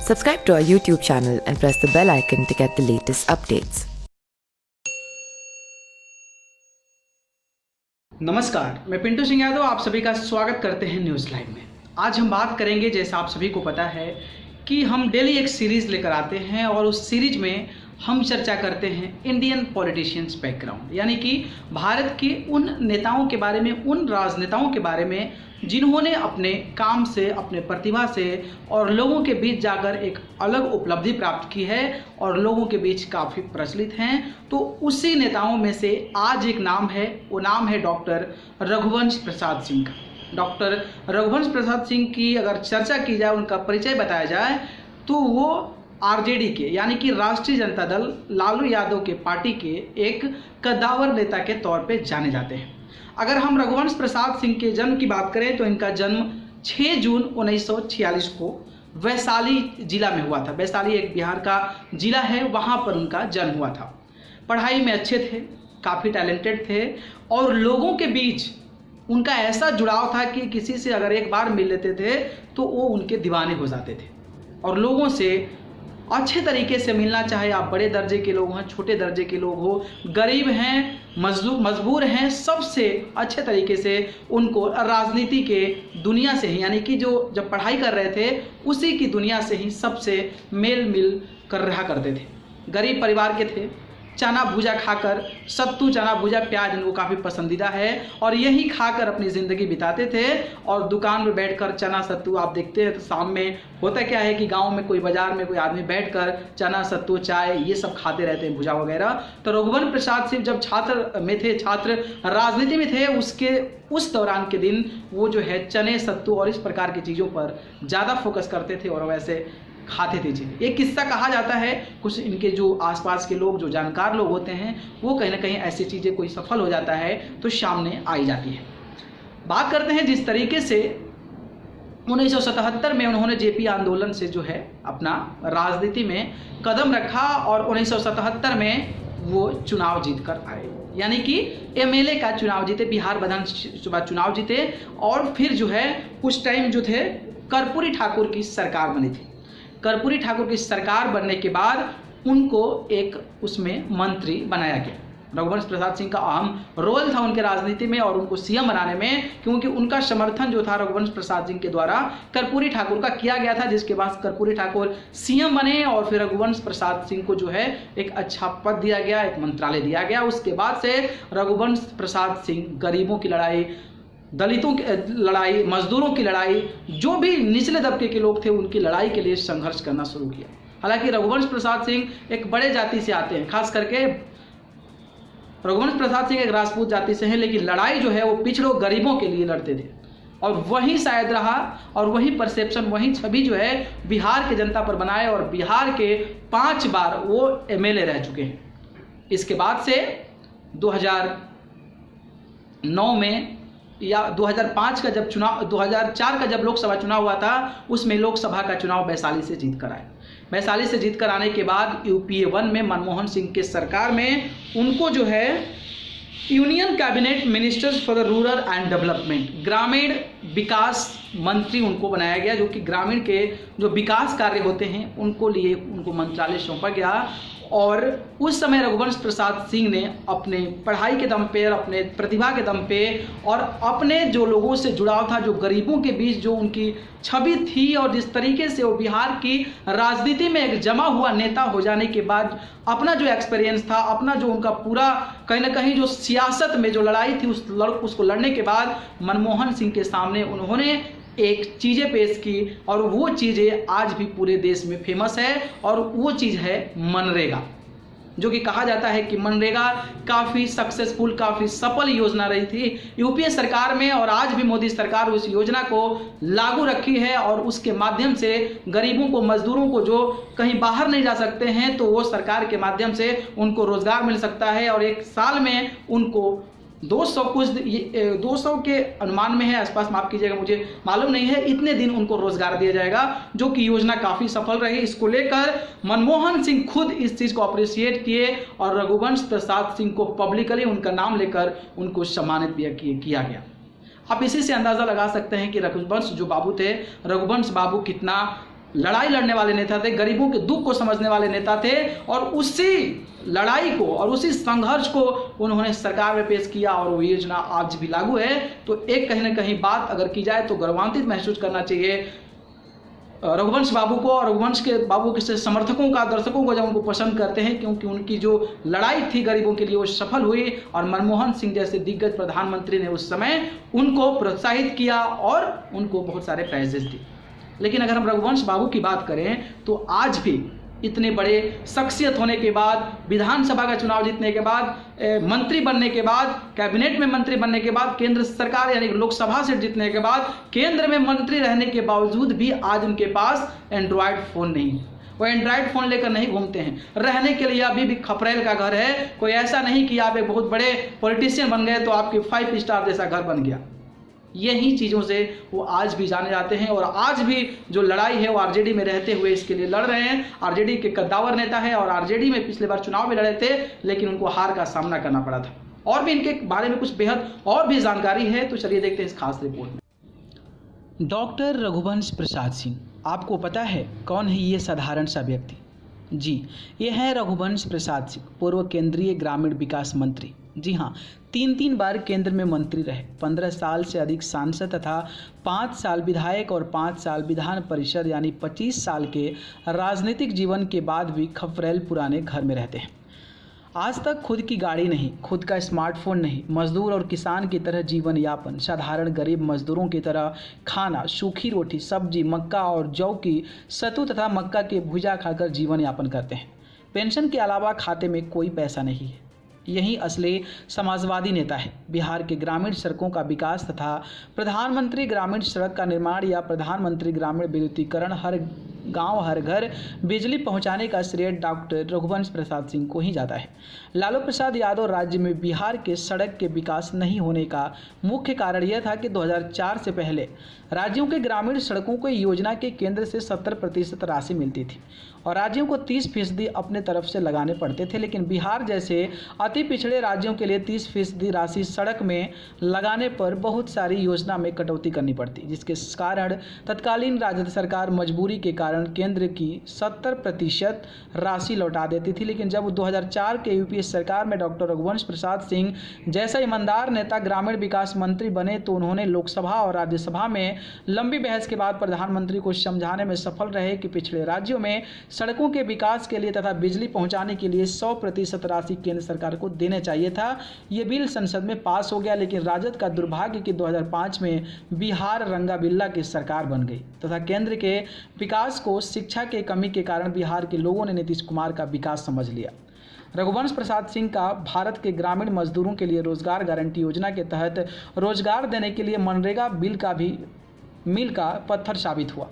Subscribe to our YouTube channel and press the bell icon to get the latest updates. नमस्कार, मैं पिंटू सिंह यादव आप सभी का स्वागत करते हैं न्यूज़ लाइव में। आज हम बात करेंगे, जैसा आप सभी को पता है कि हम डेली एक सीरीज़ लेकर आते हैं और उस सीरीज में हम चर्चा करते हैं इंडियन पॉलिटिशियंस बैकग्राउंड, यानी कि भारत के उन नेताओं के बारे में, उन राजनेताओं के बारे में जिन्होंने अपने काम से, अपने प्रतिभा से और लोगों के बीच जाकर एक अलग उपलब्धि प्राप्त की है और लोगों के बीच काफ़ी प्रचलित हैं। तो उसी नेताओं में से आज एक नाम है, वो नाम है डॉक्टर रघुवंश प्रसाद सिंह का। डॉक्टर रघुवंश प्रसाद सिंह की अगर चर्चा की जाए, उनका परिचय बताया जाए, तो वो आरजेडी के, यानी कि राष्ट्रीय जनता दल लालू यादव के पार्टी के एक कद्दावर नेता के तौर पे जाने जाते हैं। अगर हम रघुवंश प्रसाद सिंह के जन्म की बात करें तो इनका जन्म 6 जून 1946 को वैशाली जिला में हुआ था। वैशाली एक बिहार का जिला है, वहाँ पर उनका जन्म हुआ था। पढ़ाई में अच्छे थे, काफ़ी टैलेंटेड थे और लोगों के बीच उनका ऐसा जुड़ाव था कि किसी से अगर एक बार मिल लेते थे तो वो उनके दीवाने हो जाते थे और लोगों से अच्छे तरीके से मिलना, चाहे आप बड़े दर्जे के लोग हैं, छोटे दर्जे के लोग हो, गरीब हैं, मजबूर हैं, सबसे अच्छे तरीके से उनको राजनीति के दुनिया से ही, यानी कि जो जब पढ़ाई कर रहे थे उसी की दुनिया से ही सबसे मेल मिल कर रहा करते थे। गरीब परिवार के थे, चना भुजा खाकर, सत्तू चना भुजा प्याज इनको काफ़ी पसंदीदा है और यही खाकर अपनी ज़िंदगी बिताते थे। और दुकान में बैठकर चना सत्तू आप देखते हैं तो शाम में होता क्या है कि गांव में कोई बाजार में कोई आदमी बैठकर चना सत्तू चाय ये सब खाते रहते हैं, भुजा वगैरह। तो रघुवंश प्रसाद सिंह जब छात्र में थे, छात्र राजनीति में थे, उस दौरान के दिन वो जो है चने सत्तू और इस प्रकार की चीज़ों पर ज़्यादा फोकस करते थे और वैसे खाते थे जी। एक किस्सा कहा जाता है, कुछ इनके जो आसपास के लोग, जो जानकार लोग होते हैं, वो कहीं ना कहीं ऐसी चीज़ें कोई सफल हो जाता है तो सामने आई जाती है। बात करते हैं जिस तरीके से 1977 में उन्होंने जेपी आंदोलन से जो है अपना राजनीति में कदम रखा और 1977 में वो चुनाव जीत कर आए, यानी कि एमएलए का चुनाव जीते, बिहार विधानसभा चुनाव जीते और फिर जो है उस टाइम जो थे कर्पूरी ठाकुर की सरकार बनी थी। कर्पूरी ठाकुर की सरकार बनने के बाद उनको एक उसमें मंत्री बनाया गया। रघुवंश प्रसाद सिंह का अहम रोल था उनके राजनीति में और उनको सीएम बनाने में, क्योंकि उनका समर्थन जो था रघुवंश प्रसाद सिंह के द्वारा कर्पूरी ठाकुर का किया गया था, जिसके बाद कर्पूरी ठाकुर सीएम बने और फिर रघुवंश प्रसाद सिंह को जो है एक अच्छा पद दिया गया, एक मंत्रालय दिया गया। उसके बाद से रघुवंश प्रसाद सिंह गरीबों की लड़ाई, दलितों की लड़ाई, मजदूरों की लड़ाई, जो भी निचले तबके के लोग थे उनकी लड़ाई के लिए संघर्ष करना शुरू किया। हालांकि रघुवंश प्रसाद सिंह एक बड़े जाति से आते हैं, खास करके रघुवंश प्रसाद सिंह एक राजपूत जाति से हैं, लेकिन लड़ाई जो है वो पिछड़ों गरीबों के लिए लड़ते थे और वही शायद रहा और वही परसेप्शन, वही छवि जो है बिहार के जनता पर बनाए और बिहार के 5 बार वो एमएलए रह चुके हैं। इसके बाद से 2009 में या 2005 का जब चुनाव, 2004 का जब लोकसभा चुनाव हुआ था, उसमें लोकसभा का चुनाव वैशाली से जीत कर आए। वैशाली से जीत कर आने के बाद यूपीए 1 में मनमोहन सिंह के सरकार में उनको जो है union cabinet ministers for the rural and development, ग्रामीण विकास मंत्री उनको बनाया गया, जो कि ग्रामीण के जो विकास कार्य होते हैं उनको लिए उनको मंत्रालय सौंपा गया। और उस समय रघुवंश प्रसाद सिंह ने अपने पढ़ाई के दम पे और अपने प्रतिभा के दम पे और अपने जो लोगों से जुड़ाव था, जो गरीबों के बीच जो उनकी छवि थी और जिस तरीके से वो बिहार की राजनीति में एक जमा हुआ नेता हो जाने के बाद अपना जो एक्सपीरियंस था, अपना जो उनका पूरा कहीं ना कहीं जो सियासत में जो लड़ाई थी उसको लड़ने के बाद मनमोहन सिंह के सामने उन्होंने एक चीज़ें पेश की और वो चीज़ें आज भी पूरे देश में फेमस है और वो चीज़ है मनरेगा, जो कि कहा जाता है कि मनरेगा काफ़ी सक्सेसफुल, काफ़ी सफल योजना रही थी यूपीए सरकार में और आज भी मोदी सरकार उस योजना को लागू रखी है और उसके माध्यम से गरीबों को, मजदूरों को जो कहीं बाहर नहीं जा सकते हैं, तो वो सरकार के माध्यम से उनको रोजगार मिल सकता है और एक साल में उनको 200 के अनुमान में है, आसपास, माफ कीजिएगा मुझे मालूम नहीं है, इतने दिन उनको रोजगार दिया जाएगा, जो कि योजना काफ़ी सफल रही। इसको लेकर मनमोहन सिंह खुद इस चीज़ को अप्रिशिएट किए और रघुवंश प्रसाद सिंह को पब्लिकली उनका नाम लेकर उनको सम्मानित भी किया गया। आप इसी से अंदाज़ा लगा सकते हैं कि रघुवंश जो बाबू थे, रघुवंश बाबू कितना लड़ाई लड़ने वाले नेता थे, गरीबों के दुख को समझने वाले नेता थे, और उसी लड़ाई को और उसी संघर्ष को उन्होंने सरकार में पेश किया और वो योजना आज भी लागू है। तो एक कहीं ना कहीं बात अगर की जाए तो गौरवान्वित महसूस करना चाहिए रघुवंश बाबू को, और रघुवंश के बाबू के समर्थकों का, दर्शकों को जब उनको पसंद करते हैं, क्योंकि उनकी जो लड़ाई थी गरीबों के लिए वो सफल हुई, और मनमोहन सिंह जैसे दिग्गज प्रधानमंत्री ने उस समय उनको प्रोत्साहित किया और उनको बहुत सारे पैसे दिए। लेकिन अगर हम रघुवंश बाबू की बात करें तो आज भी इतने बड़े शख्सियत होने के बाद, विधानसभा का चुनाव जीतने के बाद, मंत्री बनने के बाद, कैबिनेट में मंत्री बनने के बाद, केंद्र सरकार यानी लोकसभा सीट जीतने के बाद, केंद्र में मंत्री रहने के बावजूद भी आज उनके पास एंड्रॉयड फ़ोन नहीं है। वो एंड्रॉयड फ़ोन लेकर नहीं घूमते हैं। रहने के लिए अभी भी खपरेल का घर है। कोई ऐसा नहीं कि आप एक बहुत बड़े पॉलिटिशियन बन गए तो आपके 5 स्टार जैसा घर बन गया। यही चीज़ों से वो आज भी जाने जाते हैं, और आज भी जो लड़ाई है वो आरजेडी में रहते हुए इसके लिए लड़ रहे हैं। आरजेडी के कद्दावर नेता है और आरजेडी में पिछले बार चुनाव में लड़े थे, लेकिन उनको हार का सामना करना पड़ा था। और भी इनके बारे में कुछ बेहद और भी जानकारी है, तो चलिए देखते हैं इस खास रिपोर्ट में। डॉक्टर रघुवंश प्रसाद सिंह, आपको पता है कौन है ये साधारण सा व्यक्ति? जी, ये है रघुवंश प्रसाद सिंह, पूर्व केंद्रीय ग्रामीण विकास मंत्री। जी हाँ, 3 बार केंद्र में मंत्री रहे, 15 साल से अधिक सांसद तथा 5 साल विधायक और 5 साल विधान परिषद यानी 25 साल के राजनीतिक जीवन के बाद भी खपरेल पुराने घर में रहते हैं। आज तक खुद की गाड़ी नहीं, खुद का स्मार्टफोन नहीं, मजदूर और किसान की तरह जीवन यापन, साधारण गरीब मजदूरों की तरह खाना, सूखी रोटी, सब्जी, मक्का और जौ की सत्तू तथा मक्का के भुजा खाकर जीवन यापन करते हैं। पेंशन के अलावा खाते में कोई पैसा नहीं है। यही असली समाजवादी नेता है। बिहार के ग्रामीण सड़कों का विकास तथा प्रधानमंत्री ग्रामीण सड़क का निर्माण या प्रधानमंत्री ग्रामीण विद्युतीकरण, हर गांव हर घर बिजली पहुंचाने का श्रेय डॉक्टर रघुवंश प्रसाद सिंह को ही जाता है। लालू प्रसाद यादव राज्य में बिहार के सड़क के विकास नहीं होने का मुख्य कारण यह था कि 2004 से पहले राज्यों के ग्रामीण सड़कों को योजना के केंद्र से 70% राशि मिलती थी और राज्यों को 30% अपने तरफ से लगाने पड़ते थे। लेकिन बिहार जैसे अति पिछड़े राज्यों के लिए 30% राशि सड़क में लगाने पर बहुत सारी योजना में कटौती करनी पड़ती, जिसके कारण तत्कालीन राजद सरकार मजबूरी के कारण केंद्र की 70% राशि लौटा देती थी। लेकिन जब 2004 के यूपीए सरकार में डॉक्टर रघुवंश प्रसाद सिंह जैसा ईमानदार नेता ग्रामीण विकास मंत्री बने तो उन्होंने लोकसभा और राज्यसभा में लंबी बहस के बाद प्रधानमंत्री को समझाने में सफल रहे कि पिछड़े राज्यों में सड़कों के विकास के लिए तथा बिजली पहुंचाने के लिए 100% राशि केंद्र सरकार को देने चाहिए था। ये बिल संसद में पास हो गया, लेकिन राजद का दुर्भाग्य कि 2005 में बिहार रंगा बिल्ला की सरकार बन गई तथा केंद्र के विकास को शिक्षा के कमी के कारण बिहार के लोगों ने नीतीश कुमार का विकास समझ लिया। रघुवंश प्रसाद सिंह का भारत के ग्रामीण मजदूरों के लिए रोजगार गारंटी योजना के तहत रोजगार देने के लिए मनरेगा बिल का भी मील का पत्थर साबित हुआ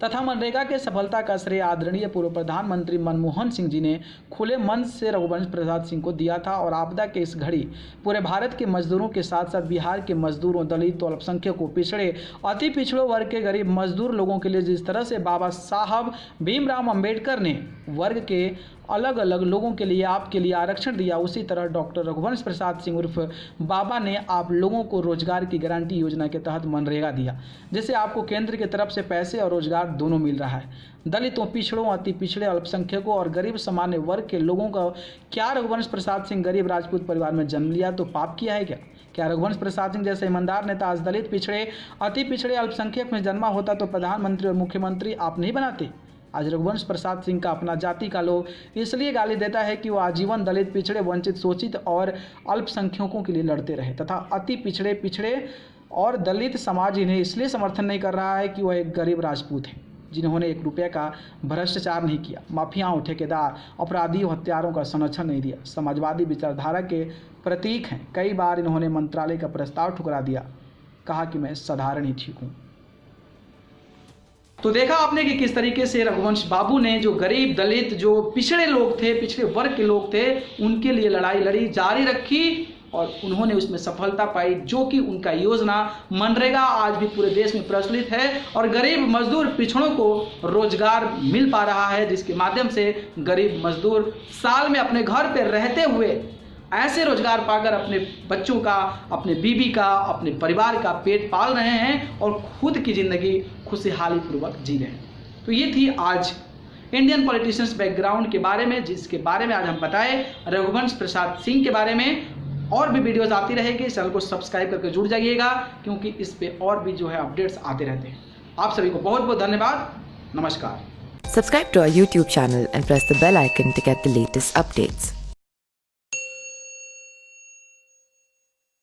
तथा मनरेगा के सफलता का श्रेय आदरणीय पूर्व प्रधानमंत्री मनमोहन सिंह जी ने खुले मन से रघुवंश प्रसाद सिंह को दिया था। और आपदा के इस घड़ी पूरे भारत के मजदूरों के साथ साथ बिहार के मजदूरों, दलितों, अल्पसंख्यकों, पिछड़े, अति पिछड़े वर्ग के गरीब मजदूर लोगों के लिए जिस तरह से बाबा साहब भीमराव अंबेडकर ने वर्ग के अलग अलग लोगों के लिए आपके लिए आरक्षण दिया, उसी तरह डॉक्टर रघुवंश प्रसाद सिंह उर्फ बाबा ने आप लोगों को रोजगार की गारंटी योजना के तहत मनरेगा दिया, जिससे आपको केंद्र की तरफ से पैसे और रोजगार दोनों मिल रहा है। दलितों, पिछड़ों, अति पिछड़े, अल्पसंख्यकों और गरीब सामान्य वर्ग के लोगों का क्या रघुवंश प्रसाद सिंह गरीब राजपूत परिवार में जन्म लिया तो पाप किया है क्या? क्या रघुवंश प्रसाद सिंह जैसे ईमानदार नेता आज दलित, पिछड़े, अति पिछड़े, अल्पसंख्यक में जन्मा होता तो प्रधानमंत्री और मुख्यमंत्री आप नहीं बनाते? आज रघुवंश प्रसाद सिंह का अपना जाति का लोग इसलिए गाली देता है कि वो आजीवन दलित, पिछड़े, वंचित, शोषित और अल्पसंख्यकों के लिए लड़ते रहे तथा अति पिछड़े और दलित समाज इन्हें इसलिए समर्थन नहीं कर रहा है कि वह एक गरीब राजपूत है जिन्होंने 1 रुपये का भ्रष्टाचार नहीं किया, माफियाओं, ठेकेदार, अपराधियों, हत्यारों का संरक्षण नहीं दिया, समाजवादी विचारधारा के प्रतीक हैं। कई बार इन्होंने मंत्रालय का प्रस्ताव ठुकरा दिया, कहा कि मैं साधारण ही ठीक हूँ। तो देखा आपने कि किस तरीके से रघुवंश बाबू ने जो गरीब, दलित, जो पिछड़े लोग थे, पिछड़े वर्ग के लोग थे, उनके लिए लड़ाई लड़ी, जारी रखी और उन्होंने उसमें सफलता पाई, जो कि उनका योजना मनरेगा आज भी पूरे देश में प्रचलित है और गरीब मजदूर, पिछड़ों को रोजगार मिल पा रहा है, जिसके माध्यम से गरीब मजदूर साल में अपने घर पर रहते हुए ऐसे रोजगार पाकर अपने बच्चों का, अपने बीवी का, अपने परिवार का पेट पाल रहे हैं और खुद की ज़िंदगी खुशहाली पूर्वक जी रहे हैं। तो ये थी आज इंडियन पॉलिटिशियंस बैकग्राउंड के बारे में, जिसके बारे में आज हम बताए रघुवंश प्रसाद सिंह के बारे में। और भी वीडियोस आती रहेगी, चैनल को सब्सक्राइब करके जुड़ जाइएगा, क्योंकि इस पे और भी जो है अपडेट्स आते रहते हैं। आप सभी को बहुत बहुत धन्यवाद। नमस्कार। Subscribe to our YouTube channel and press the bell icon to get the latest updates.